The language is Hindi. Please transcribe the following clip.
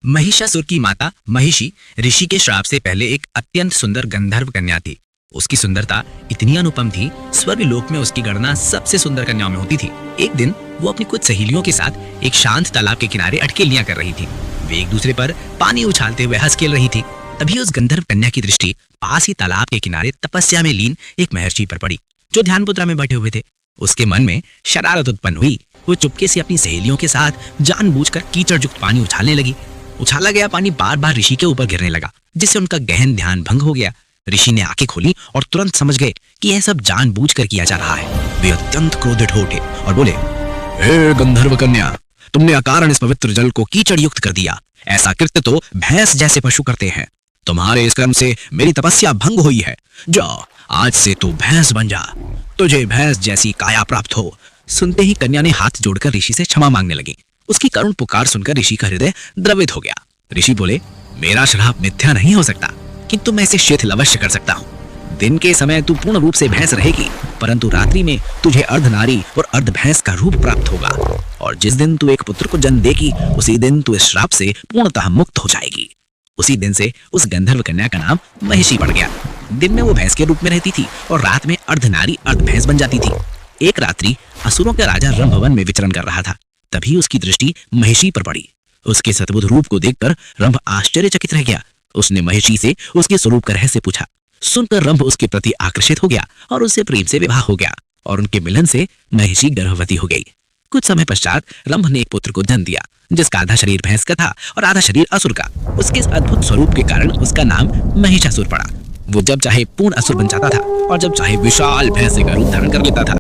महिषासुर की माता महिषी ऋषि के श्राप से पहले एक अत्यंत सुंदर गंधर्व कन्या थी। उसकी सुंदरता इतनी अनुपम थी, स्वर्गलोक में उसकी गणना सबसे सुंदर कन्याओं में होती थी। एक दिन वो अपनी कुछ सहेलियों के साथ एक शांत तालाब के किनारे अटखेलियां कर रही थी। वे एक दूसरे पर पानी उछालते हुए हंस खेल रही थी। तभी उस गंधर्व कन्या की दृष्टि पास ही तालाब के किनारे तपस्या में लीन एक महर्षि पर पड़ी, जो ध्यान मुद्रा में बैठे हुए थे। उसके मन में शरारत उत्पन्न हुई। वो चुपके से अपनी सहेलियों के साथ जानबूझकर कीचड़ युक्त पानी उछालने लगी। उछाला गया पानी बार बार ऋषि के ऊपर गिरने लगा, जिससे उनका गहन ध्यान भंग हो गया। ऋषि ने आंखें खोली और तुरंत समझ गए कि यह सब जानबूझकर किया जा रहा है। वे अत्यंत क्रोधित हो उठे और बोले, हे गंधर्व कन्या, तुमने अकारण इस पवित्र जल को कीचड़ युक्त कर दिया। ऐसा कृत्य तो भैंस जैसे पशु करते हैं। तुम्हारे इस कर्म से मेरी तपस्या भंग हुई है। जाओ, आज से तू भैंस बन जा, तुझे भैंस जैसी काया प्राप्त हो। सुनते ही कन्या ने हाथ जोड़कर ऋषि से क्षमा मांगने लगी। उसकी करुण पुकार सुनकर ऋषि का हृदय द्रवित हो गया। ऋषि बोले, मेरा श्राप मिथ्या नहीं हो सकता, किंतु मैं इसे शिथिल अवश्य कर सकता हूँ। दिन के समय तू पूर्ण रूप से भैंस रहेगी, परंतु रात्रि में तुझे अर्ध नारी और अर्ध भैंस का रूप प्राप्त होगा। और जिस दिन तू एक पुत्र को जन्म देगी, उसी दिन तू इस श्राप से पूर्णतः मुक्त हो जाएगी। उसी दिन से उस गंधर्व कन्या का नाम महिषी पड़ गया। दिन में वो भैंस के रूप में रहती थी और रात में अर्ध नारी अर्ध भैंस बन जाती थी। एक रात्रि असुरों का राजा रंभवन में विचरण कर रहा था। तभी उसकी दृष्टि महिषी पर पड़ी। उसके सद्बुद्ध रूप को देखकर रंभ आश्चर्यचकित रह गया। उसने महिषी से उसके स्वरूप का रहस्य पूछा। सुनकर रंभ उसके प्रति आकर्षित हो गया और उससे प्रेम से विवाह हो गया, और उनके मिलन से महिषी गर्भवती हो गई। कुछ समय पश्चात रंभ ने एक पुत्र को जन्म दिया, जिसका आधा शरीर भैंस का था और आधा शरीर असुर का। उसके इस अद्भुत स्वरूप के कारण उसका नाम महिषासुर पड़ा। वो जब चाहे पूर्ण असुर बन जाता था और जब चाहे विशाल भैंस का रूप धारण कर लेता था।